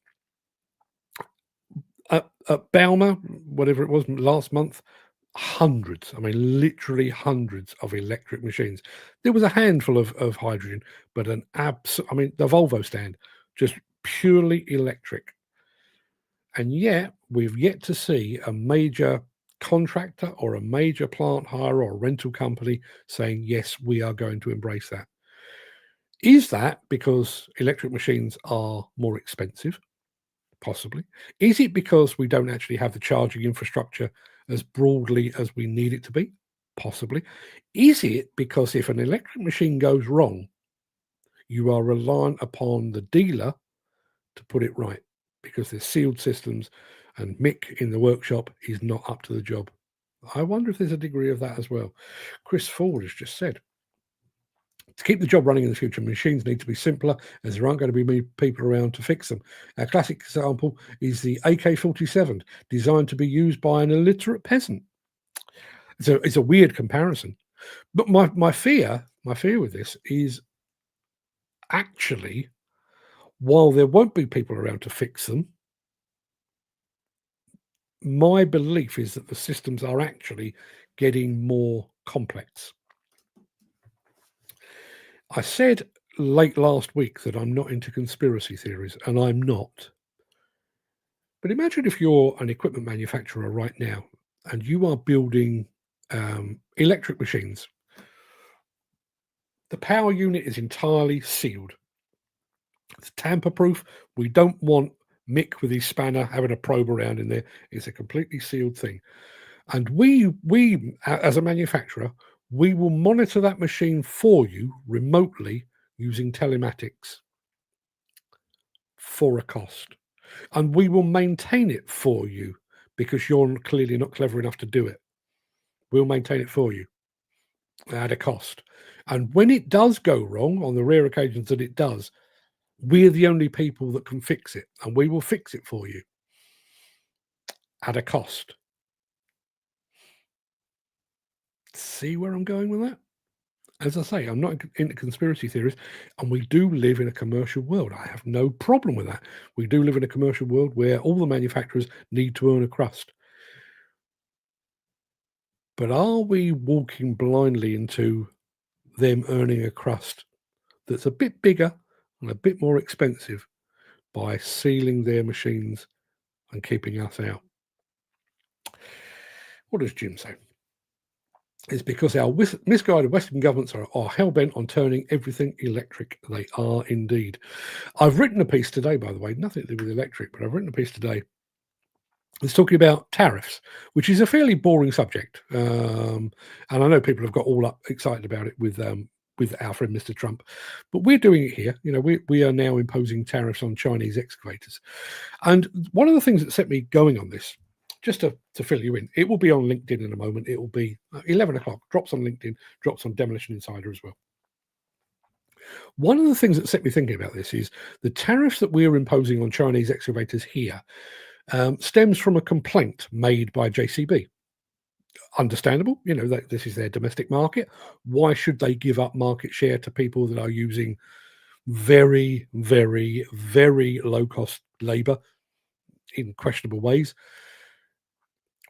At Bauma, whatever it was last month, hundreds, literally hundreds of electric machines. There was a handful of hydrogen, but the Volvo stand, just purely electric. And yet we've yet to see a major contractor or a major plant hire or a rental company saying, yes, we are going to embrace that. Is that because electric machines are more expensive? Possibly. Is it because we don't actually have the charging infrastructure as broadly as we need it to be? Possibly. Is it because if an electric machine goes wrong, you are reliant upon the dealer to put it right because there's sealed systems and Mick in the workshop is not up to the job? I wonder if there's a degree of that as well. Chris Ford has just said, to keep the job running in the future, machines need to be simpler as there aren't going to be many people around to fix them. A classic example is the AK-47, designed to be used by an illiterate peasant. It's a weird comparison. But my fear with this is actually, while there won't be people around to fix them, my belief is that the systems are actually getting more complex. I said late last week that I'm not into conspiracy theories, and I'm not. But imagine if you're an equipment manufacturer right now and you are building electric machines. The power unit is entirely sealed. It's tamper-proof. We don't want Mick with his spanner having a probe around in there. It's a completely sealed thing. And we as a manufacturer, we will monitor that machine for you remotely using telematics for a cost. And we will maintain it for you because you're clearly not clever enough to do it. We'll maintain it for you at a cost. And when it does go wrong, on the rare occasions that it does, we're the only people that can fix it, and we will fix it for you at a cost. See where I'm going with that? As I say, I'm not into conspiracy theories, and we do live in a commercial world. I have no problem with that. We do live in a commercial world where all the manufacturers need to earn a crust. But are we walking blindly into them earning a crust that's a bit bigger and a bit more expensive by sealing their machines and keeping us out? What does Jim say? It's because our misguided Western governments are hell-bent on turning everything electric. They are indeed. I've written a piece today, by the way, nothing to do with electric, but I've written a piece today that's talking about tariffs, which is a fairly boring subject. And I know people have got all up excited about it with our friend Mr. Trump, but we're doing it here. You know, we are now imposing tariffs on Chinese excavators. And one of the things that set me going on this, just to fill you in, it will be on LinkedIn in a moment. It will be 11 o'clock, drops on LinkedIn, drops on Demolition Insider as well. One of the things that set me thinking about this is the tariffs that we're imposing on Chinese excavators here stems from a complaint made by JCB. Understandable, you know, that this is their domestic market. Why should they give up market share to people that are using very, very, very low-cost labor in questionable ways?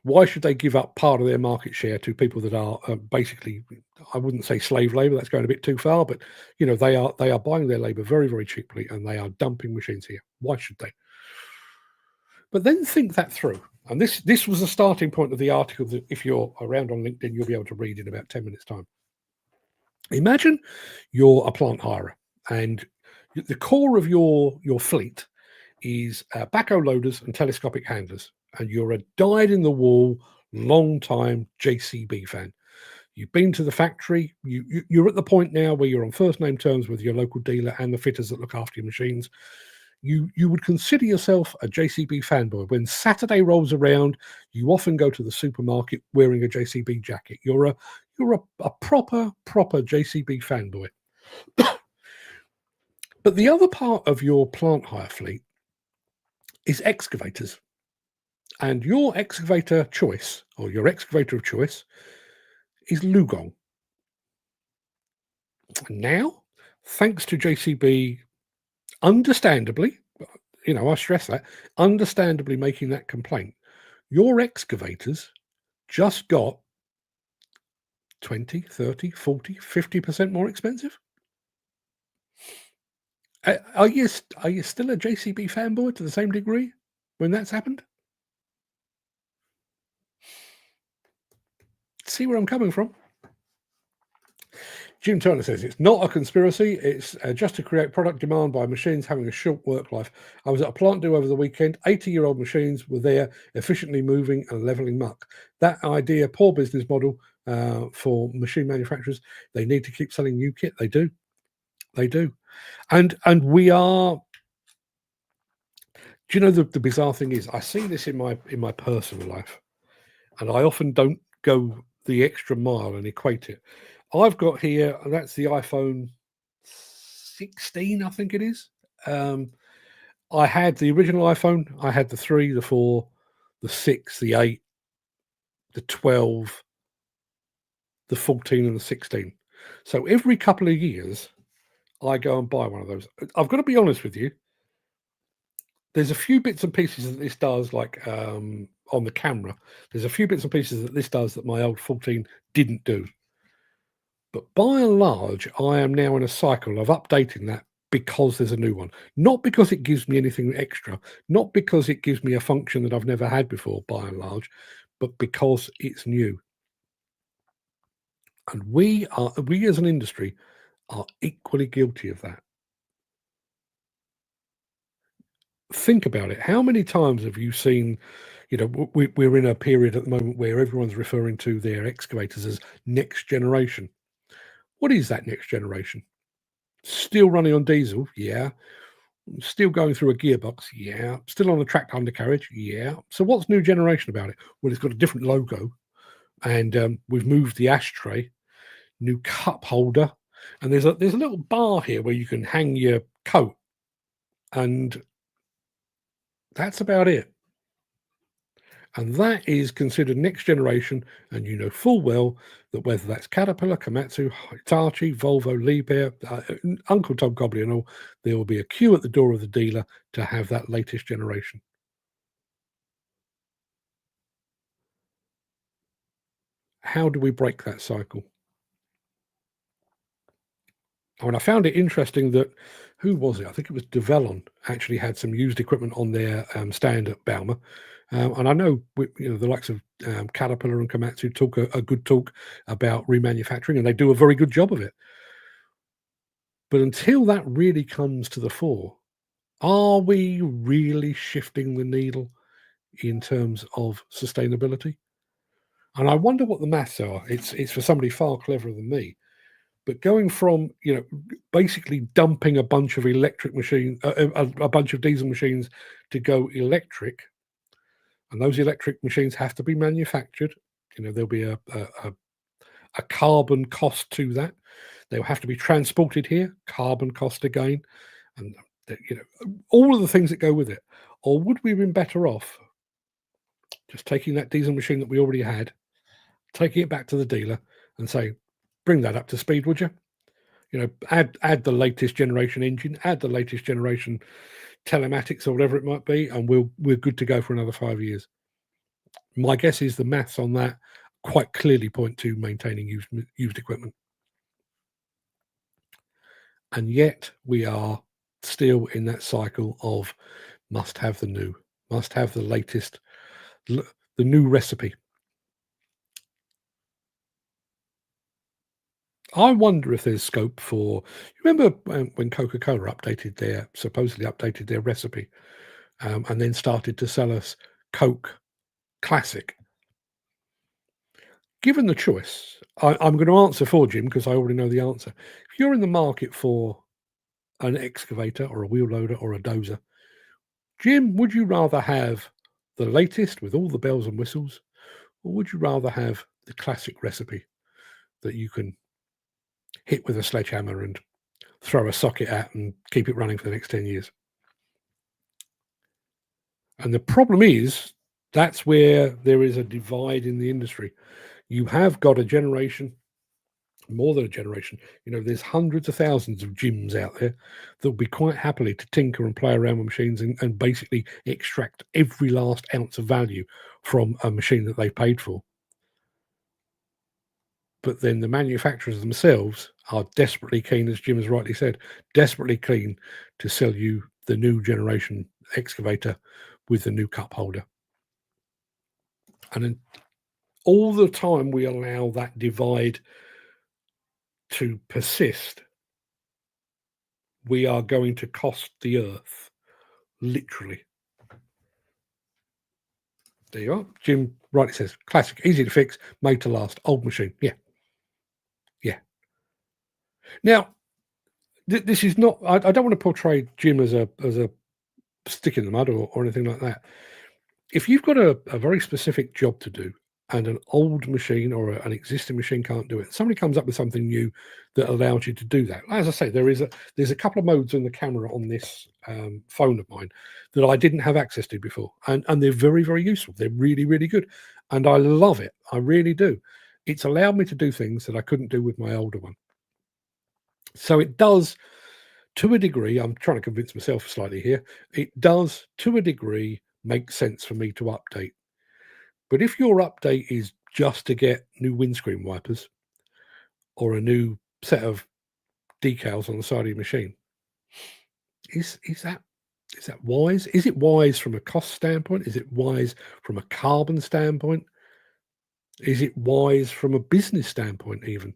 Why should they give up part of their market share to people that are basically, I wouldn't say slave labor, that's going a bit too far, but you know, they are buying their labor very, very cheaply, and they are dumping machines here. Why should they? But then think that through. And this was the starting point of the article that if you're around on LinkedIn, you'll be able to read in about 10 minutes' time. Imagine you're a plant hirer, and the core of your fleet is backhoe loaders and telescopic handlers, and you're a dyed-in-the-wool, long-time JCB fan. You've been to the factory. You're at the point now where you're on first-name terms with your local dealer and the fitters that look after your machines. You would consider yourself a JCB fanboy. When Saturday rolls around, you often go to the supermarket wearing a JCB jacket. You're a proper JCB fanboy. But the other part of your plant hire fleet is excavators. And your excavator choice, or your excavator of choice, is Lugong. Now, thanks to JCB, understandably, you know, I stress that, understandably making that complaint, your excavators just got 20, 30, 40, 50% more expensive. Are you still a JCB fanboy to the same degree when that's happened? See where I'm coming from? Jim Turner says it's not a conspiracy. It's just to create product demand by machines having a short work life. I was at a plant do over the weekend. 80-year-old machines were there, efficiently moving and leveling muck. That idea, poor business model for machine manufacturers. They need to keep selling new kit. They do. And we are. Do you know the bizarre thing is, I see this in my personal life, and I often don't go the extra mile and equate it. I've got here, and that's the iPhone 16, I think it is. I had the original iPhone. I had the 3, the 4, the 6, the 8, the 12, the 14, and the 16. So every couple of years, I go and buy one of those. I've got to be honest with you. There's a few bits and pieces that this does, like on the camera. There's a few bits and pieces that this does that my old 14 didn't do. But by and large, I am now in a cycle of updating that because there's a new one. Not because it gives me anything extra, not because it gives me a function that I've never had before, by and large, but because it's new. And we as an industry are equally guilty of that. Think about it. How many times have you seen, we're in a period at the moment where everyone's referring to their excavators as next generation. What is that next generation? Still running on diesel? Yeah. Still going through a gearbox? Yeah. Still on a tracked undercarriage? Yeah. So what's new generation about it? Well, it's got a different logo, and we've moved the ashtray, new cup holder, and there's a little bar here where you can hang your coat, and that's about it. And that is considered next generation, and you know full well that whether that's Caterpillar, Komatsu, Hitachi, Volvo, Liebherr, Uncle Tom Cobley and all, there will be a queue at the door of the dealer to have that latest generation. How do we break that cycle? And I found it interesting that, who was it? I think it was Devellon actually had some used equipment on their stand at Bauma. And I know the likes of Caterpillar and Komatsu talk a good talk about remanufacturing, and they do a very good job of it. But until that really comes to the fore, are we really shifting the needle in terms of sustainability? And I wonder what the maths are. It's for somebody far cleverer than me. But going from, basically dumping a bunch of electric machines, a bunch of diesel machines to go electric, and those electric machines have to be manufactured. There'll be a carbon cost to that. They'll have to be transported here, carbon cost again, and all of the things that go with it. Or would we have been better off just taking that diesel machine that we already had, taking it back to the dealer and say, bring that up to speed, would you? Add the latest generation engine, add the latest generation telematics or whatever it might be, and we're good to go for another 5 years. My guess is the maths on that quite clearly point to maintaining used equipment. And yet we are still in that cycle of must have the new, must have the latest, the new recipe. I wonder if there's scope for. You remember when Coca-Cola supposedly updated their recipe, and then started to sell us Coke Classic? Given the choice, I'm going to answer for Jim because I already know the answer. If you're in the market for an excavator or a wheel loader or a dozer, Jim, would you rather have the latest with all the bells and whistles, or would you rather have the classic recipe that you can hit with a sledgehammer and throw a socket at and keep it running for the next 10 years? And the problem is that's where there is a divide in the industry. You have got a generation, more than a generation, there's hundreds of thousands of Jims out there that will be quite happily to tinker and play around with machines and basically extract every last ounce of value from a machine that they paid for. But then the manufacturers themselves are desperately keen, as Jim has rightly said, desperately keen to sell you the new generation excavator with the new cup holder. And then all the time we allow that divide to persist, we are going to cost the earth, literally. There you are. Jim rightly says, classic, easy to fix, made to last, old machine. Yeah. Now, this is not. I don't want to portray Jim as a stick in the mud or anything like that. If you've got a very specific job to do and an old machine or an existing machine can't do it, somebody comes up with something new that allows you to do that. As I say, there's a couple of modes in the camera on this phone of mine that I didn't have access to before, and they're very, very useful. They're really, really good, and I love it. I really do. It's allowed me to do things that I couldn't do with my older one. So it does, to a degree, I'm trying to convince myself slightly here, it does, to a degree, make sense for me to update. But if your update is just to get new windscreen wipers or a new set of decals on the side of your machine, is that wise? Is it wise from a cost standpoint? Is it wise from a carbon standpoint? Is it wise from a business standpoint even?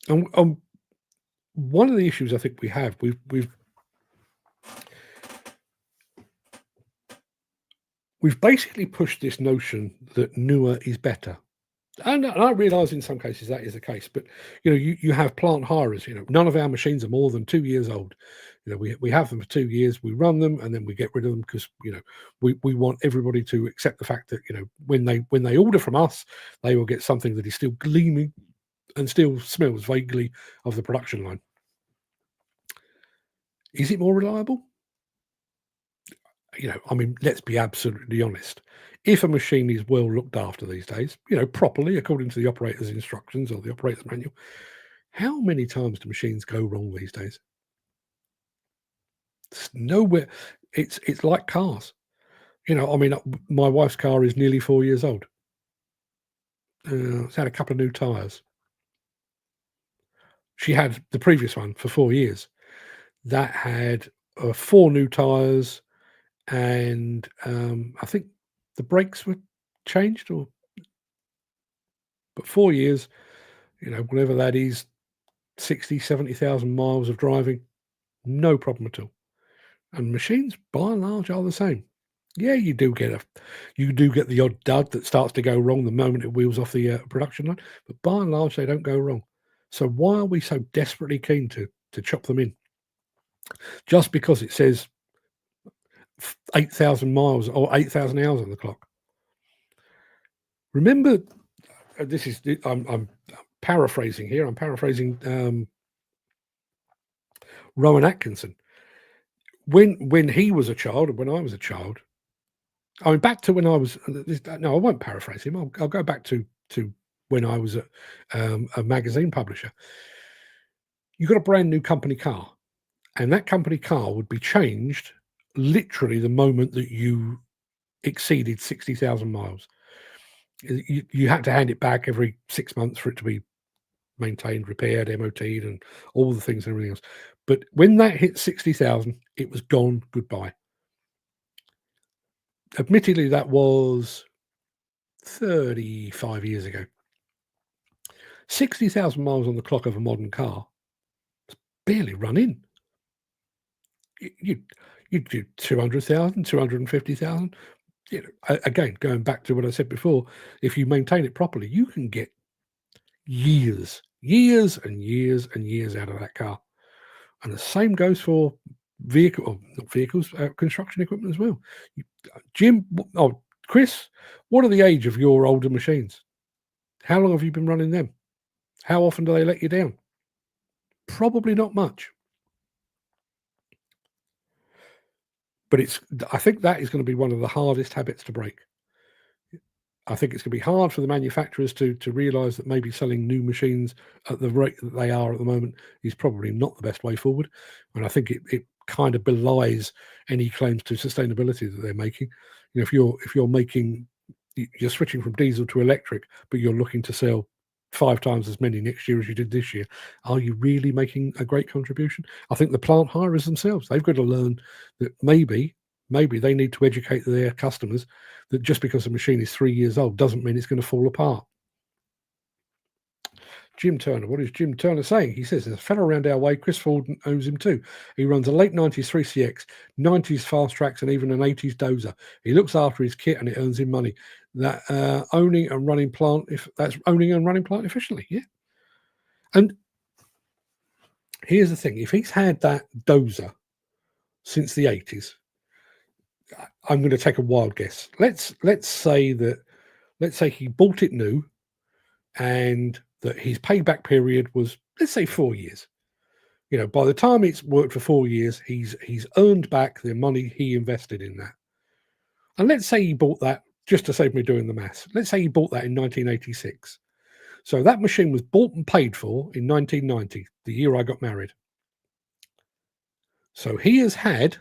And one of the issues I think we have, we've basically pushed this notion that newer is better. And I realise in some cases that is the case, but you have plant hirers. None of our machines are more than 2 years old. We have them for 2 years, we run them, and then we get rid of them because we want everybody to accept the fact that when they order from us, they will get something that is still gleaming and still smells vaguely of the production line. Is it more reliable? Let's be absolutely honest. If a machine is well looked after these days, properly according to the operator's instructions or the operator's manual, how many times do machines go wrong these days? It's nowhere. It's like cars. My wife's car is nearly 4 years old. It's had a couple of new tyres. She had the previous one for 4 years. That had 4 new tyres, and I think the brakes were changed, but 4 years, whatever that is, 60, 70,000 miles of driving, no problem at all. And machines, by and large, are the same. Yeah, you do get the odd dud that starts to go wrong the moment it wheels off the production line, but by and large, they don't go wrong. So why are we so desperately keen to chop them in? Just because it says 8,000 miles or 8,000 hours on the clock. Remember, I'm paraphrasing here. I'm paraphrasing Rowan Atkinson. When he was a child, and when I was a child, back to when I was. No, I won't paraphrase him. I'll go back to when I was a magazine publisher. You got a brand new company car, and that company car would be changed literally the moment that you exceeded 60,000 miles. You had to hand it back every 6 months for it to be maintained, repaired, MOT'd, and all the things and everything else. But when that hit 60,000, it was gone, goodbye. Admittedly, that was 35 years ago. 60,000 miles on the clock of a modern car, it's barely run in. You'd do 200,000, 250,000. Again, going back to what I said before, if you maintain it properly, you can get years and years and years out of that car. And the same goes for construction equipment as well. Chris, what are the age of your older machines? How long have you been running them? How often do they let you down? Probably not much. But I think that is going to be one of the hardest habits to break. I think it's going to be hard for the manufacturers to realise that maybe selling new machines at the rate that they are at the moment is probably not the best way forward. And I think it kind of belies any claims to sustainability that they're making. If you're switching from diesel to electric, but you're looking to sell 5 times as many next year as you did this year, are you really making a great contribution? I think the plant hirers themselves, they've got to learn that maybe they need to educate their customers that just because a machine is 3 years old doesn't mean it's going to fall apart. Jim Turner, what is Jim Turner saying? He says, there's a fellow around our way, Chris Ford owns him too. He runs a late 90s 3CX, 90s fast tracks, and even an 80s dozer. He looks after his kit and it earns him money. That owning and running plant efficiently, yeah. And here's the thing: if he's had that dozer since the 80s, I'm going to take a wild guess. Let's say he bought it new, and that his payback period was, let's say, 4 years. By the time it's worked for 4 years, he's earned back the money he invested in that. And let's say he bought that, just to save me doing the maths, let's say he bought that in 1986. So that machine was bought and paid for in 1990, the year I got married. So he has had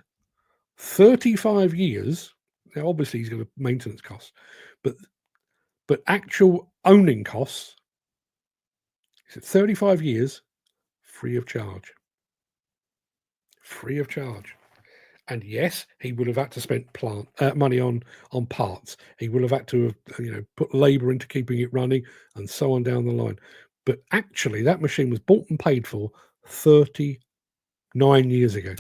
35 years, Now, obviously, he's got a maintenance cost, but actual owning costs, he said 35 years, free of charge. Free of charge. And yes, he would have had to spend money on parts. He would have had to have, put labour into keeping it running and so on down the line. But actually, that machine was bought and paid for 39 years ago,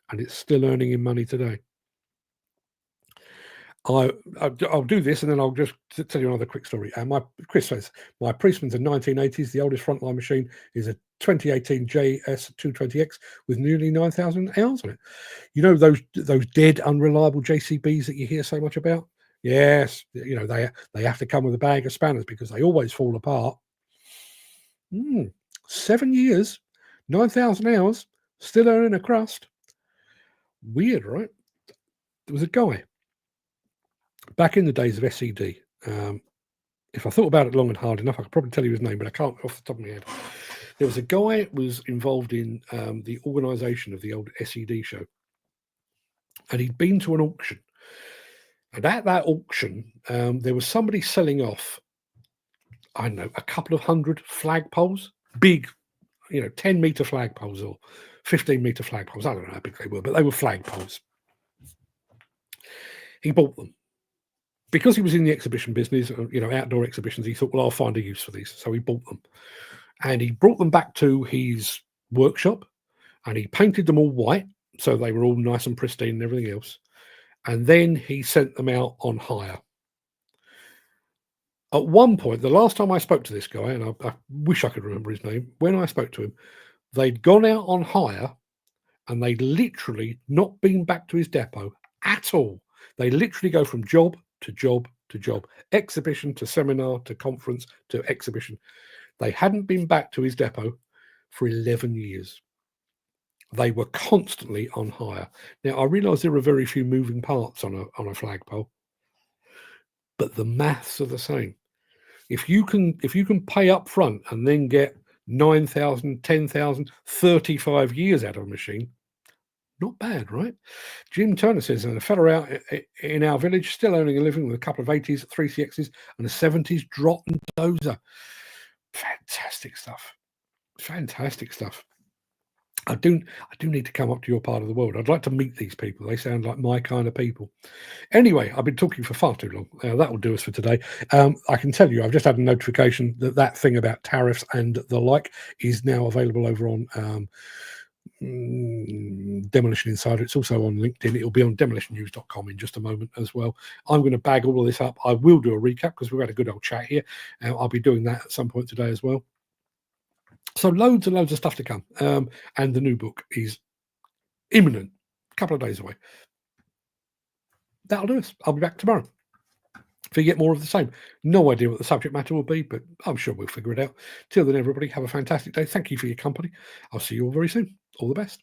and it's still earning him money today. I'll do this, and then I'll just tell you another quick story. Chris says my Priestman's a 1980s. The oldest frontline machine is a 2018 JS220X with nearly 9,000 hours on it. You know those dead, unreliable JCBs that you hear so much about? Yes, they have to come with a bag of spanners because they always fall apart. 7 years, 9,000 hours, still earning a crust. Weird, right? There was a guy back in the days of SED. If I thought about it long and hard enough, I could probably tell you his name, but I can't off the top of my head. There was a guy who was involved in the organisation of the old SED show, and he'd been to an auction. And at that auction, there was somebody selling off, I don't know, a couple of hundred flagpoles, big, 10-metre flagpoles or 15-metre flagpoles. I don't know how big they were, but they were flagpoles. He bought them. Because he was in the exhibition business, outdoor exhibitions, he thought, well, I'll find a use for these. So he bought them. And he brought them back to his workshop, and he painted them all white, so they were all nice and pristine and everything else. And then he sent them out on hire. At one point, the last time I spoke to this guy, and I wish I could remember his name, when I spoke to him, they'd gone out on hire, and they'd literally not been back to his depot at all. They literally go from job to job to job, exhibition to seminar to conference to exhibition. They hadn't been back to his depot for 11 years. They were constantly on hire. Now, I realise there are very few moving parts on a flagpole, but the maths are the same. If you can pay up front and then get 9,000, 10,000, 35 years out of a machine, not bad, right? Jim Turner says, and a fella out in our village still earning a living with a couple of 80s, 3CXs, and a 70s Drott and Dozer. Fantastic stuff. Fantastic stuff. I do need to come up to your part of the world. I'd like to meet these people. They sound like my kind of people. Anyway, I've been talking for far too long. That will do us for today. I can tell you, I've just had a notification that thing about tariffs and the like is now available over on Demolition Insider. It's also on LinkedIn. It'll be on demolitionnews.com in just a moment as well. I'm going to bag all of this up. I will do a recap because we've had a good old chat here. I'll be doing that at some point today as well. So loads and loads of stuff to come. And the new book is imminent, a couple of days away. That'll do us. I'll be back tomorrow. If you get more of the same. No idea what the subject matter will be, but I'm sure we'll figure it out. Till then, everybody, have a fantastic day. Thank you for your company. I'll see you all very soon. All the best.